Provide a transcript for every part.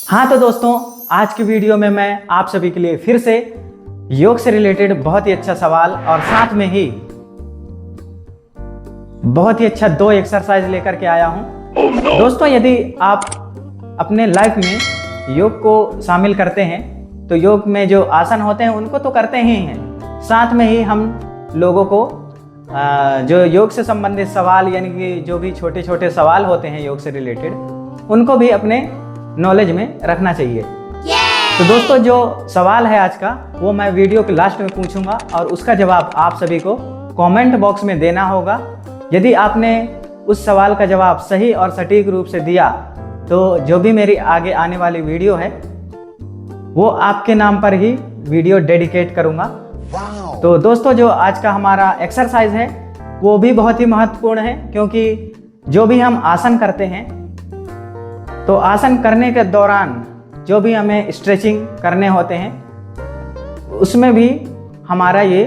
हाँ तो दोस्तों, आज की वीडियो में मैं आप सभी के लिए फिर से योग से रिलेटेड बहुत ही अच्छा सवाल और साथ में ही बहुत ही अच्छा 2 एक्सरसाइज लेकर के आया हूँ। दोस्तों, यदि आप अपने लाइफ में योग को शामिल करते हैं तो योग में जो आसन होते हैं उनको तो करते ही हैं, साथ में ही हम लोगों को जो योग से संबंधित सवाल यानी कि जो भी छोटे छोटे सवाल होते हैं योग से रिलेटेड उनको भी अपने नॉलेज में रखना चाहिए। तो दोस्तों, जो सवाल है आज का वो मैं वीडियो के लास्ट में पूछूंगा और उसका जवाब आप सभी को कमेंट बॉक्स में देना होगा। यदि आपने उस सवाल का जवाब सही और सटीक रूप से दिया तो जो भी मेरी आगे आने वाली वीडियो है वो आपके नाम पर ही वीडियो डेडिकेट करूंगा। तो दोस्तों, जो आज का हमारा एक्सरसाइज है वो भी बहुत ही महत्वपूर्ण है, क्योंकि जो भी हम आसन करते हैं तो आसन करने के दौरान जो भी हमें स्ट्रेचिंग करने होते हैं उसमें भी हमारा ये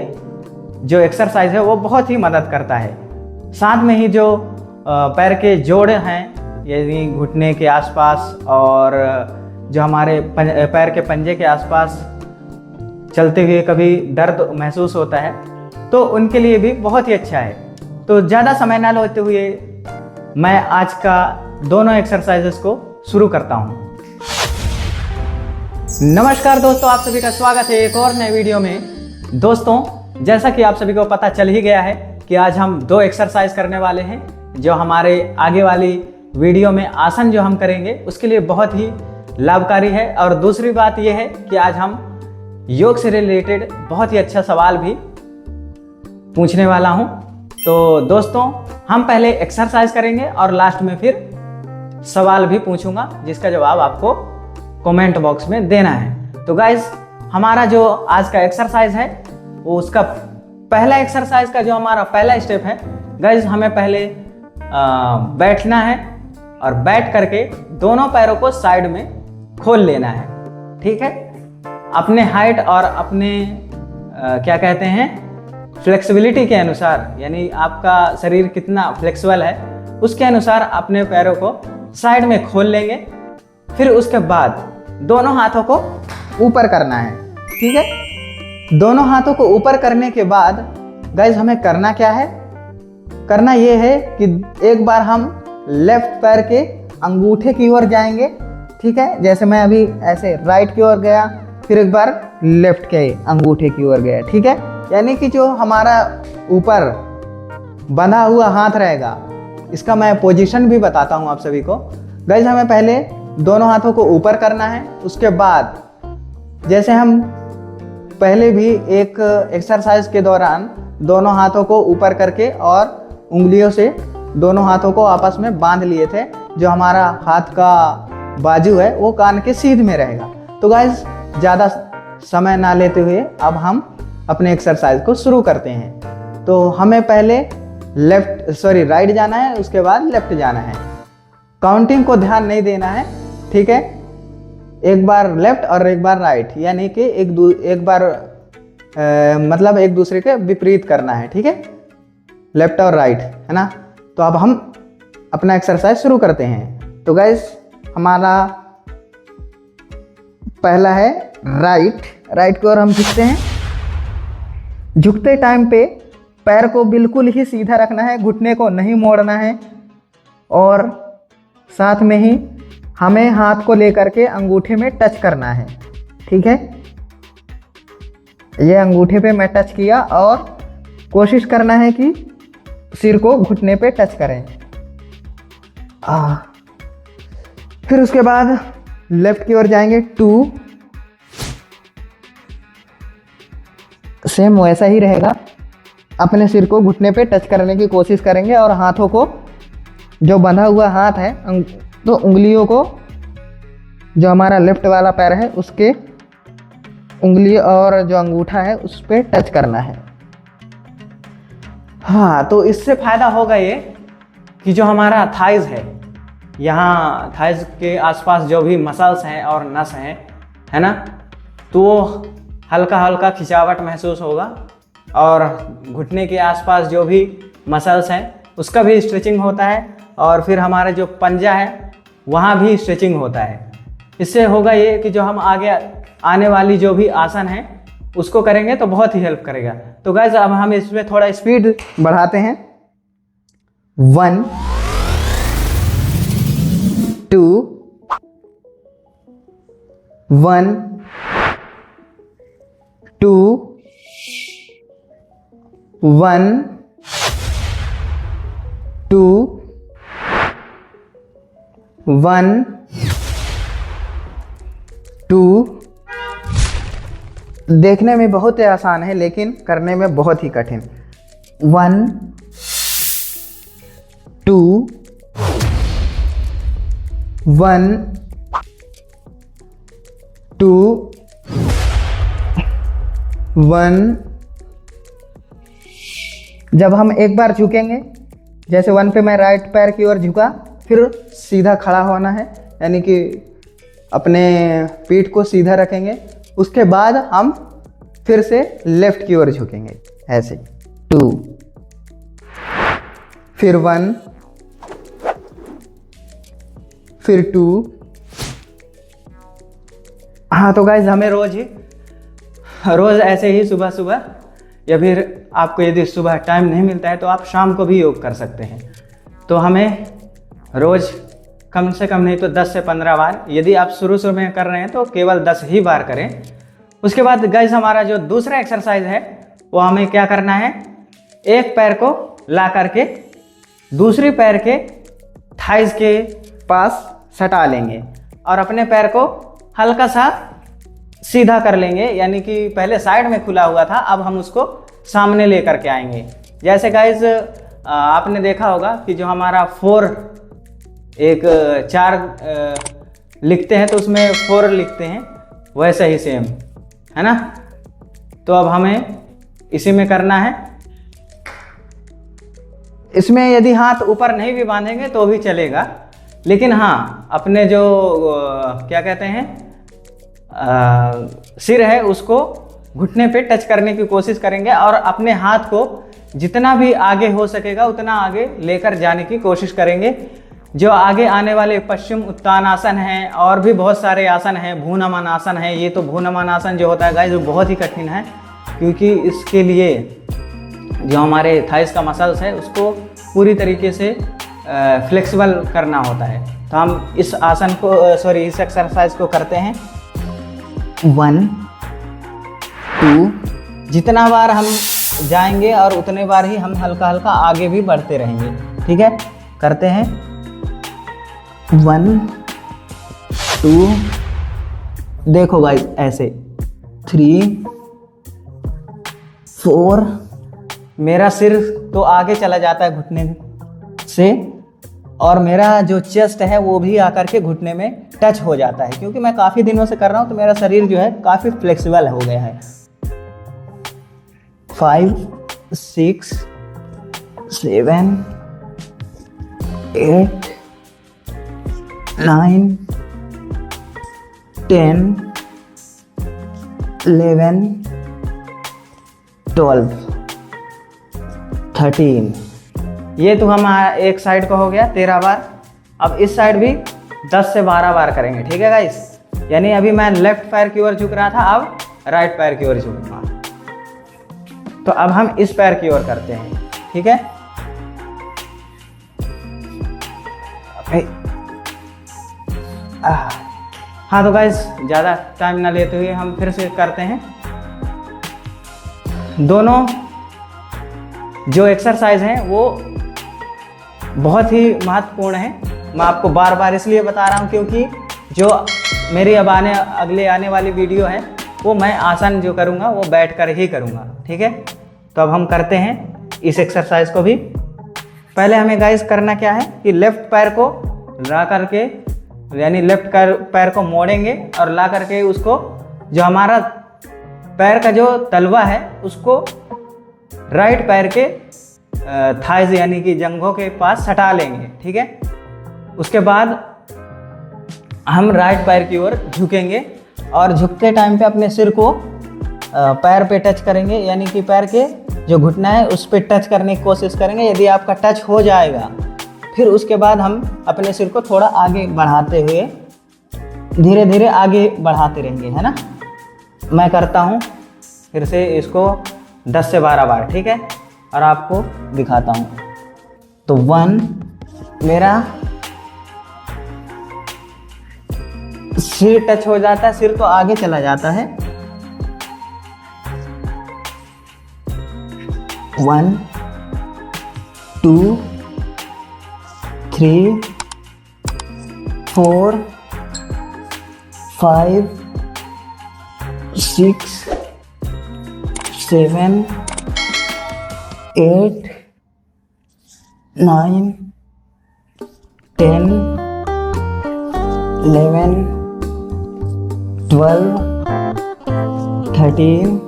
जो एक्सरसाइज है वो बहुत ही मदद करता है। साथ में ही जो पैर के जोड़ हैं यानी घुटने के आसपास और जो हमारे पैर के पंजे के आसपास चलते हुए कभी दर्द महसूस होता है तो उनके लिए भी बहुत ही अच्छा है। तो ज़्यादा समय ना लेते हुए मैं आज का दोनों एक्सरसाइजेस को शुरू करता हूं। नमस्कार दोस्तों, आप सभी का स्वागत है एक और नए वीडियो में। दोस्तों, जैसा कि आप सभी को पता चल ही गया है कि आज हम 2 एक्सरसाइज करने वाले हैं जो हमारे आगे वाली वीडियो में आसन जो हम करेंगे उसके लिए बहुत ही लाभकारी है। और दूसरी बात यह है कि आज हम योग से रिलेटेड बहुत ही अच्छा सवाल भी पूछने वाला हूं। तो दोस्तों, हम पहले एक्सरसाइज करेंगे और लास्ट में फिर सवाल भी पूछूंगा जिसका जवाब आपको कमेंट बॉक्स में देना है। तो गाइस, हमारा जो आज का एक्सरसाइज है वो उसका पहला एक्सरसाइज का जो हमारा पहला स्टेप है गाइस, हमें पहले बैठना है और बैठ करके दोनों पैरों को साइड में खोल लेना है। ठीक है, अपने हाइट और अपने क्या कहते हैं फ्लेक्सिबिलिटी के अनुसार, यानी आपका शरीर कितना फ्लेक्सिबल है उसके अनुसार अपने पैरों को साइड में खोल लेंगे। फिर उसके बाद दोनों हाथों को ऊपर करना है। ठीक है, दोनों हाथों को ऊपर करने के बाद गाइस हमें करना क्या है, करना ये है कि एक बार हम लेफ्ट पैर के अंगूठे की ओर जाएंगे। ठीक है, जैसे मैं अभी ऐसे राइट की ओर गया, फिर एक बार लेफ्ट के अंगूठे की ओर गया। ठीक है, यानी कि जो हमारा ऊपर बंधा हुआ हाथ रहेगा इसका मैं पोजीशन भी बताता हूं आप सभी को। गाइस, हमें पहले दोनों हाथों को ऊपर करना है। उसके बाद जैसे हम पहले भी एक एक्सरसाइज के दौरान दोनों हाथों को ऊपर करके और उंगलियों से दोनों हाथों को आपस में बांध लिए थे, जो हमारा हाथ का बाजू है वो कान के सीध में रहेगा। तो गाइस, ज़्यादा समय ना लेते हुए अब हम अपने एक्सरसाइज को शुरू करते हैं। तो हमें पहले राइट जाना है, उसके बाद लेफ्ट जाना है। काउंटिंग को ध्यान नहीं देना है। ठीक है, एक बार लेफ्ट और एक बार राइट, यानी कि एक बार मतलब एक दूसरे के विपरीत करना है। ठीक है, लेफ्ट और राइट, है ना। तो अब हम अपना एक्सरसाइज शुरू करते हैं। तो गाइस, हमारा पहला है राइट की ओर हम झुकते हैं। झुकते टाइम पे पैर को बिल्कुल ही सीधा रखना है, घुटने को नहीं मोड़ना है और साथ में ही हमें हाथ को लेकर के अंगूठे में टच करना है। ठीक है, ये अंगूठे पे मैं टच किया और कोशिश करना है कि सिर को घुटने पे टच करें। फिर उसके बाद लेफ्ट की ओर जाएंगे 2, सेम वैसा ही रहेगा। अपने सिर को घुटने पे टच करने की कोशिश करेंगे और हाथों को, जो बंधा हुआ हाथ है तो उंगलियों को, जो हमारा लेफ्ट वाला पैर है उसके उंगली और जो अंगूठा है उस पर टच करना है। हाँ, तो इससे फायदा होगा ये कि जो हमारा थाइज है, यहाँ थाइज के आसपास जो भी मसल्स हैं और नस हैं, है ना, तो हल्का हल्का खिंचावट महसूस होगा और घुटने के आसपास जो भी मसल्स हैं उसका भी स्ट्रेचिंग होता है और फिर हमारा जो पंजा है वहाँ भी स्ट्रेचिंग होता है। इससे होगा ये कि जो हम आगे आने वाली जो भी आसन है उसको करेंगे तो बहुत ही हेल्प करेगा। तो गाइस अब हम इसमें थोड़ा स्पीड बढ़ाते हैं। 1 2 1 2 1 2 1 2। देखने में बहुत ही आसान है लेकिन करने में बहुत ही कठिन। 1 2 1 2 1। जब हम एक बार झुकेंगे, जैसे 1 पे मैं राइट पैर की ओर झुका, फिर सीधा खड़ा होना है, यानी कि अपने पीठ को सीधा रखेंगे। उसके बाद हम फिर से लेफ्ट की ओर झुकेंगे ऐसे। 2 फिर 1 फिर 2। हाँ तो गाइज हमें रोज़ ऐसे ही सुबह सुबह, या फिर आपको यदि सुबह टाइम नहीं मिलता है तो आप शाम को भी योग कर सकते हैं। तो हमें रोज़ कम से कम नहीं तो 10 से 15 बार, यदि आप शुरू में कर रहे हैं तो केवल 10 ही बार करें। उसके बाद गाइस हमारा जो दूसरा एक्सरसाइज है वो हमें क्या करना है, एक पैर को ला करके दूसरी पैर के थाइज के पास सटा लेंगे और अपने पैर को हल्का सा सीधा कर लेंगे, यानी कि पहले साइड में खुला हुआ था, अब हम उसको सामने लेकर के आएंगे। जैसे गाइस आपने देखा होगा कि जो हमारा 4 लिखते हैं तो उसमें 4 लिखते हैं, वैसे ही सेम है ना। तो अब हमें इसी में करना है। इसमें यदि हाथ ऊपर नहीं भी बांधेंगे तो भी चलेगा, लेकिन हाँ अपने जो क्या कहते हैं सिर है उसको घुटने पे टच करने की कोशिश करेंगे और अपने हाथ को जितना भी आगे हो सकेगा उतना आगे लेकर जाने की कोशिश करेंगे। जो आगे आने वाले पश्चिम उत्तानासन है और भी बहुत सारे आसन हैं, भूनमन आसन है। ये तो भूनमन आसन जो होता है गाइस वो बहुत ही कठिन है, क्योंकि इसके लिए जो हमारे थाइस का मसल्स है उसको पूरी तरीके से फ्लेक्सिबल करना होता है। तो हम इस आसन को इस एक्सरसाइज को करते हैं। 1 2। जितना बार हम जाएंगे और उतने बार ही हम हल्का हल्का आगे भी बढ़ते रहेंगे, ठीक है। करते हैं 1 2। देखो गाइस ऐसे 3 4। मेरा सिर तो आगे चला जाता है घुटने से और मेरा जो चेस्ट है वो भी आकर के घुटने में टच हो जाता है, क्योंकि मैं काफ़ी दिनों से कर रहा हूँ तो मेरा शरीर जो है काफ़ी फ्लेक्सिबल हो गया है। 5 6 7 8 9 10 11 12 13। ये तो हम एक साइड का हो गया 13 बार। अब इस साइड भी 10 से 12 बार करेंगे, ठीक है गाइस। यानी अभी मैं लेफ्ट पैर की ओर झुक रहा था, अब राइट पैर की ओर झुकूंगा। तो अब हम इस पैर की ओर करते हैं, ठीक है। हाँ तो गाइस ज़्यादा टाइम ना लेते हुए हम फिर से करते हैं। दोनों जो एक्सरसाइज हैं वो बहुत ही महत्वपूर्ण है। मैं आपको बार बार इसलिए बता रहा हूँ क्योंकि जो मेरी अब अगले आने वाली वीडियो है वो मैं आसन जो करूँगा वो बैठ कर ही करूँगा, ठीक है। तो अब हम करते हैं इस एक्सरसाइज को भी। पहले हमें गाइस करना क्या है कि लेफ्ट पैर को ला करके, यानी लेफ्ट पैर को मोड़ेंगे और ला करके उसको जो हमारा पैर का जो तलवा है उसको राइट पैर के थाइज यानी कि जंघों के पास सटा लेंगे, ठीक है। उसके बाद हम राइट पैर की ओर झुकेंगे और झुकते टाइम पे अपने सिर को पैर पे टच करेंगे, यानी कि पैर के जो घुटना है उस पे टच करने की कोशिश करेंगे। यदि आपका टच हो जाएगा फिर उसके बाद हम अपने सिर को थोड़ा आगे बढ़ाते हुए धीरे धीरे आगे बढ़ाते रहेंगे, है ना। मैं करता हूँ फिर से इसको 10 से 12 बार, ठीक है, और आपको दिखाता हूँ। तो 1 मेरा सिर टच हो जाता है, सिर तो आगे चला जाता है। 1 2 3 4 5 6 7 8 9 10 11 12 13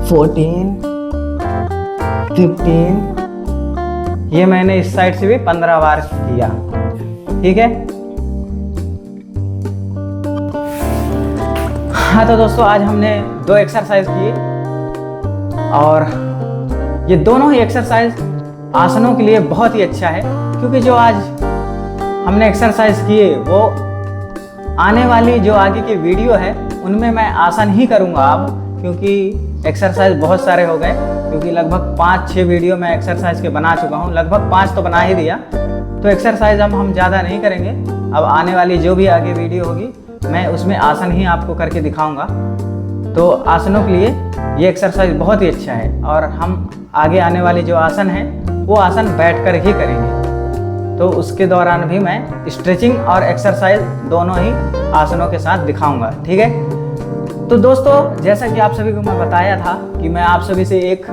14 15। ये मैंने इस साइड से भी 15 बार किया, ठीक है। हाँ तो दोस्तों, आज हमने 2 एक्सरसाइज किए और ये दोनों ही एक्सरसाइज आसनों के लिए बहुत ही अच्छा है, क्योंकि जो आज हमने एक्सरसाइज किए वो आने वाली जो आगे की वीडियो है उनमें मैं आसन ही करूँगा अब, क्योंकि एक्सरसाइज बहुत सारे हो गए, क्योंकि लगभग 5-6 वीडियो मैं एक्सरसाइज के बना चुका हूँ, लगभग 5 तो बना ही दिया। तो एक्सरसाइज अब हम ज़्यादा नहीं करेंगे, अब आने वाली जो भी आगे वीडियो होगी मैं उसमें आसन ही आपको करके दिखाऊंगा। तो आसनों के लिए ये एक्सरसाइज बहुत ही अच्छा है, और हम आगे आने वाले जो आसन हैं वो आसन बैठकर ही करेंगे। तो उसके दौरान भी मैं स्ट्रेचिंग और एक्सरसाइज दोनों ही आसनों के साथ दिखाऊंगा, ठीक है। तो दोस्तों, जैसा कि आप सभी को मैं बताया था कि मैं आप सभी से एक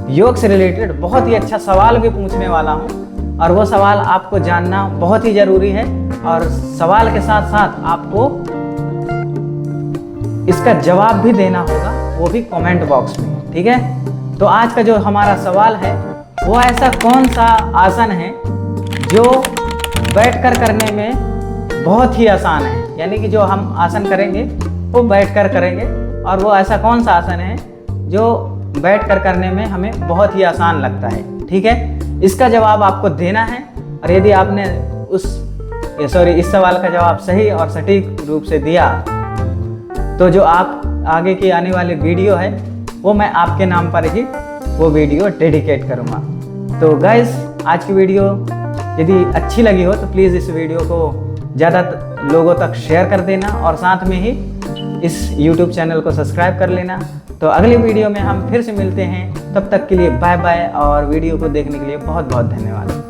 योग से रिलेटेड बहुत ही अच्छा सवाल भी पूछने वाला हूं, और वो सवाल आपको जानना बहुत ही ज़रूरी है, और सवाल के साथ साथ आपको इसका जवाब भी देना होगा, वो भी कमेंट बॉक्स में, ठीक है। तो आज का जो हमारा सवाल है वो ऐसा कौन सा आसन है जो बैठकर करने में बहुत ही आसान है, यानी कि जो हम आसन करेंगे वो बैठकर करेंगे, और वो ऐसा कौन सा आसन है जो बैठकर करने में हमें बहुत ही आसान लगता है, ठीक है। इसका जवाब आपको देना है, और यदि आपने इस सवाल का जवाब सही और सटीक रूप से दिया तो जो आप आगे की आने वाली वीडियो है वो मैं आपके नाम पर ही वो वीडियो डेडिकेट करूँगा। तो गाइस, आज की वीडियो यदि अच्छी लगी हो तो प्लीज़ इस वीडियो को ज़्यादा लोगों तक शेयर कर देना, और साथ में ही इस YouTube चैनल को सब्सक्राइब कर लेना। तो अगली वीडियो में हम फिर से मिलते हैं, तब तक के लिए बाय बाय, और वीडियो को देखने के लिए बहुत बहुत धन्यवाद।